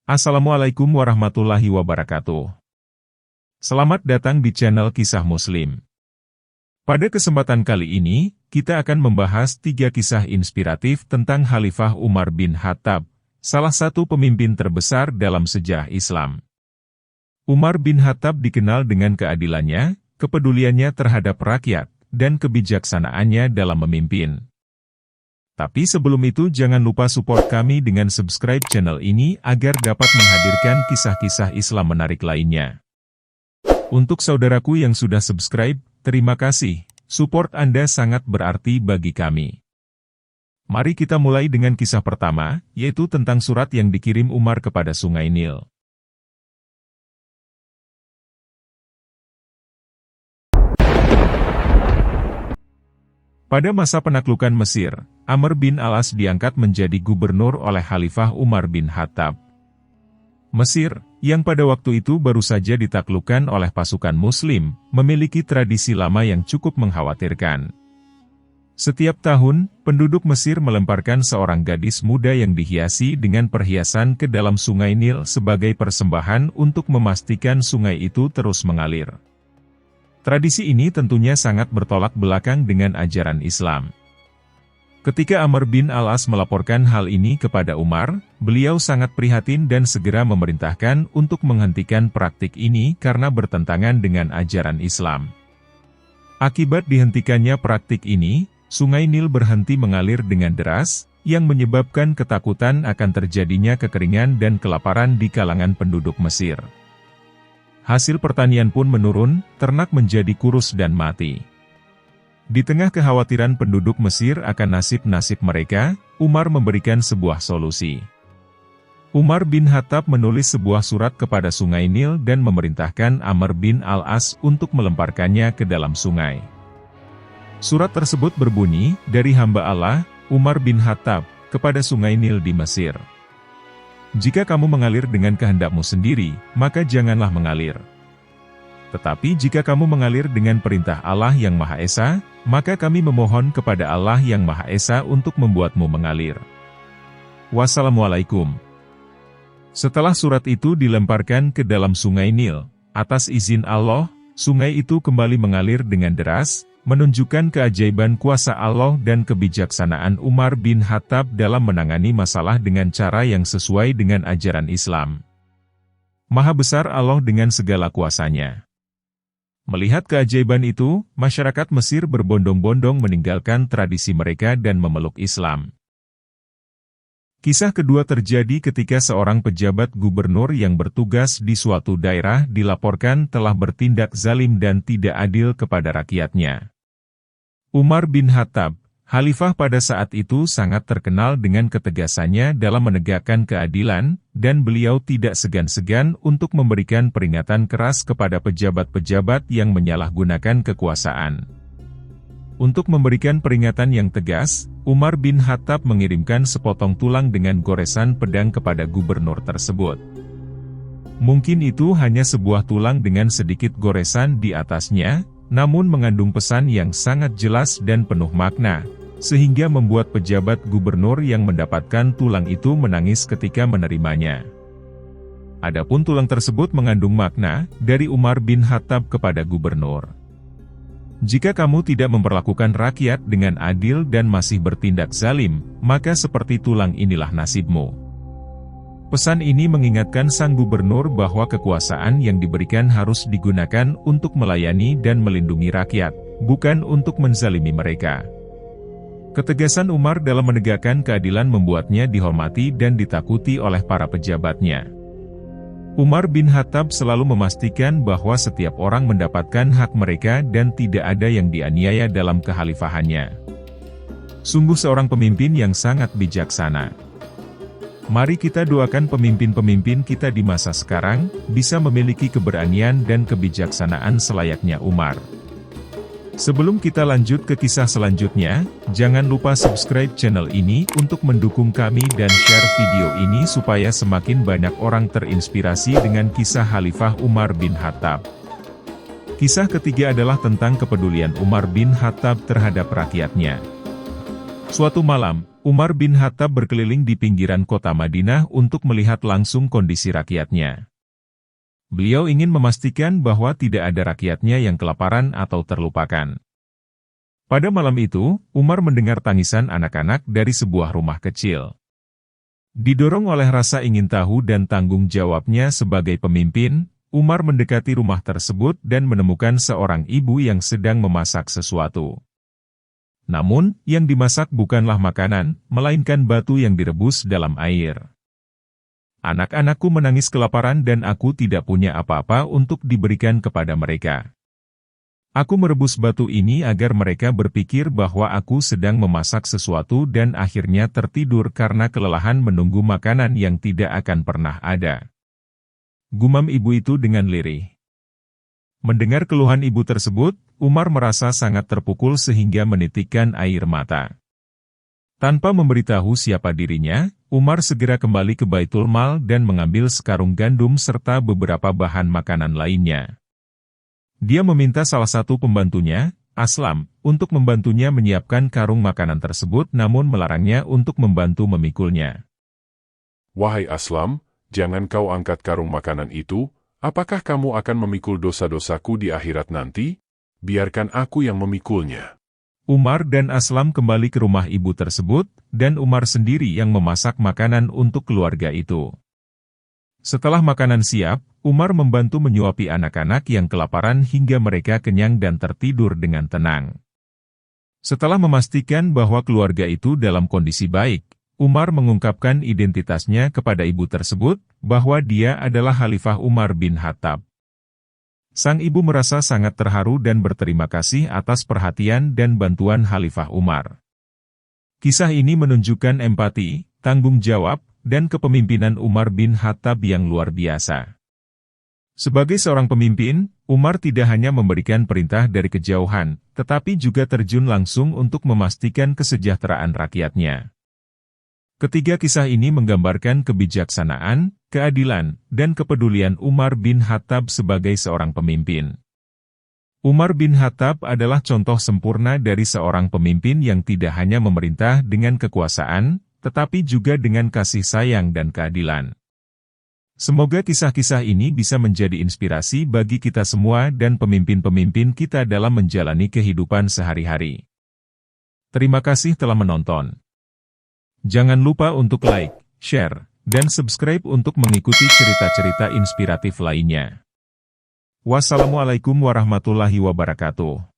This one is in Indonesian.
Assalamualaikum warahmatullahi wabarakatuh. Selamat datang di channel Kisah Muslim. Pada kesempatan kali ini, kita akan membahas 3 kisah inspiratif tentang Khalifah Umar bin Khattab, salah satu pemimpin terbesar dalam sejarah Islam. Umar bin Khattab dikenal dengan keadilannya, kepeduliannya terhadap rakyat, dan kebijaksanaannya dalam memimpin. Tapi sebelum itu jangan lupa support kami dengan subscribe channel ini agar dapat menghadirkan kisah-kisah Islam menarik lainnya. Untuk saudaraku yang sudah subscribe, terima kasih, support Anda sangat berarti bagi kami. Mari kita mulai dengan kisah pertama, yaitu tentang surat yang dikirim Umar kepada Sungai Nil. Pada masa penaklukan Mesir, Amr bin al-As diangkat menjadi gubernur oleh Khalifah Umar bin Khattab. Mesir, yang pada waktu itu baru saja ditaklukkan oleh pasukan Muslim, memiliki tradisi lama yang cukup mengkhawatirkan. Setiap tahun, penduduk Mesir melemparkan seorang gadis muda yang dihiasi dengan perhiasan ke dalam Sungai Nil sebagai persembahan untuk memastikan sungai itu terus mengalir. Tradisi ini tentunya sangat bertolak belakang dengan ajaran Islam. Ketika Amr bin al-As melaporkan hal ini kepada Umar, beliau sangat prihatin dan segera memerintahkan untuk menghentikan praktik ini karena bertentangan dengan ajaran Islam. Akibat dihentikannya praktik ini, Sungai Nil berhenti mengalir dengan deras, yang menyebabkan ketakutan akan terjadinya kekeringan dan kelaparan di kalangan penduduk Mesir. Hasil pertanian pun menurun, ternak menjadi kurus dan mati. Di tengah kekhawatiran penduduk Mesir akan nasib-nasib mereka, Umar memberikan sebuah solusi. Umar bin Khattab menulis sebuah surat kepada Sungai Nil dan memerintahkan Amr bin al-As untuk melemparkannya ke dalam sungai. Surat tersebut berbunyi, dari hamba Allah, Umar bin Khattab, kepada Sungai Nil di Mesir. Jika kamu mengalir dengan kehendakmu sendiri, maka janganlah mengalir. Tetapi jika kamu mengalir dengan perintah Allah yang Maha Esa, maka kami memohon kepada Allah yang Maha Esa untuk membuatmu mengalir. Wassalamualaikum. Setelah surat itu dilemparkan ke dalam Sungai Nil, atas izin Allah, sungai itu kembali mengalir dengan deras, menunjukkan keajaiban kuasa Allah dan kebijaksanaan Umar bin Khattab dalam menangani masalah dengan cara yang sesuai dengan ajaran Islam. Maha besar Allah dengan segala kuasanya. Melihat keajaiban itu, masyarakat Mesir berbondong-bondong meninggalkan tradisi mereka dan memeluk Islam. Kisah kedua terjadi ketika seorang pejabat gubernur yang bertugas di suatu daerah dilaporkan telah bertindak zalim dan tidak adil kepada rakyatnya. Umar bin Khattab, Khalifah pada saat itu sangat terkenal dengan ketegasannya dalam menegakkan keadilan, dan beliau tidak segan-segan untuk memberikan peringatan keras kepada pejabat-pejabat yang menyalahgunakan kekuasaan. Untuk memberikan peringatan yang tegas, Umar bin Khattab mengirimkan sepotong tulang dengan goresan pedang kepada gubernur tersebut. Mungkin itu hanya sebuah tulang dengan sedikit goresan di atasnya, namun mengandung pesan yang sangat jelas dan penuh makna, sehingga membuat pejabat gubernur yang mendapatkan tulang itu menangis ketika menerimanya. Adapun tulang tersebut mengandung makna dari Umar bin Khattab kepada gubernur. Jika kamu tidak memperlakukan rakyat dengan adil dan masih bertindak zalim, maka seperti tulang inilah nasibmu. Pesan ini mengingatkan sang gubernur bahwa kekuasaan yang diberikan harus digunakan untuk melayani dan melindungi rakyat, bukan untuk menzalimi mereka. Ketegasan Umar dalam menegakkan keadilan membuatnya dihormati dan ditakuti oleh para pejabatnya. Umar bin Khattab selalu memastikan bahwa setiap orang mendapatkan hak mereka dan tidak ada yang dianiaya dalam kekhalifahannya. Sungguh seorang pemimpin yang sangat bijaksana. Mari kita doakan pemimpin-pemimpin kita di masa sekarang, bisa memiliki keberanian dan kebijaksanaan selayaknya Umar. Sebelum kita lanjut ke kisah selanjutnya, jangan lupa subscribe channel ini untuk mendukung kami dan share video ini supaya semakin banyak orang terinspirasi dengan kisah Khalifah Umar bin Khattab. Kisah ketiga adalah tentang kepedulian Umar bin Khattab terhadap rakyatnya. Suatu malam, Umar bin Khattab berkeliling di pinggiran kota Madinah untuk melihat langsung kondisi rakyatnya. Beliau ingin memastikan bahwa tidak ada rakyatnya yang kelaparan atau terlupakan. Pada malam itu, Umar mendengar tangisan anak-anak dari sebuah rumah kecil. Didorong oleh rasa ingin tahu dan tanggung jawabnya sebagai pemimpin, Umar mendekati rumah tersebut dan menemukan seorang ibu yang sedang memasak sesuatu. Namun, yang dimasak bukanlah makanan, melainkan batu yang direbus dalam air. Anak-anakku menangis kelaparan dan aku tidak punya apa-apa untuk diberikan kepada mereka. Aku merebus batu ini agar mereka berpikir bahwa aku sedang memasak sesuatu dan akhirnya tertidur karena kelelahan menunggu makanan yang tidak akan pernah ada. Gumam ibu itu dengan lirih. Mendengar keluhan ibu tersebut, Umar merasa sangat terpukul sehingga menitikkan air mata. Tanpa memberitahu siapa dirinya, Umar segera kembali ke Baitul Mal dan mengambil sekarung gandum serta beberapa bahan makanan lainnya. Dia meminta salah satu pembantunya, Aslam, untuk membantunya menyiapkan karung makanan tersebut namun melarangnya untuk membantu memikulnya. Wahai Aslam, jangan kau angkat karung makanan itu. Apakah kamu akan memikul dosa-dosaku di akhirat nanti? Biarkan aku yang memikulnya. Umar dan Aslam kembali ke rumah ibu tersebut, dan Umar sendiri yang memasak makanan untuk keluarga itu. Setelah makanan siap, Umar membantu menyuapi anak-anak yang kelaparan hingga mereka kenyang dan tertidur dengan tenang. Setelah memastikan bahwa keluarga itu dalam kondisi baik, Umar mengungkapkan identitasnya kepada ibu tersebut, bahwa dia adalah Khalifah Umar bin Khattab. Sang ibu merasa sangat terharu dan berterima kasih atas perhatian dan bantuan Khalifah Umar. Kisah ini menunjukkan empati, tanggung jawab, dan kepemimpinan Umar bin Khattab yang luar biasa. Sebagai seorang pemimpin, Umar tidak hanya memberikan perintah dari kejauhan, tetapi juga terjun langsung untuk memastikan kesejahteraan rakyatnya. Ketiga kisah ini menggambarkan kebijaksanaan, keadilan, dan kepedulian Umar bin Khattab sebagai seorang pemimpin. Umar bin Khattab adalah contoh sempurna dari seorang pemimpin yang tidak hanya memerintah dengan kekuasaan, tetapi juga dengan kasih sayang dan keadilan. Semoga kisah-kisah ini bisa menjadi inspirasi bagi kita semua dan pemimpin-pemimpin kita dalam menjalani kehidupan sehari-hari. Terima kasih telah menonton. Jangan lupa untuk like, share, dan subscribe untuk mengikuti cerita-cerita inspiratif lainnya. Wassalamualaikum warahmatullahi wabarakatuh.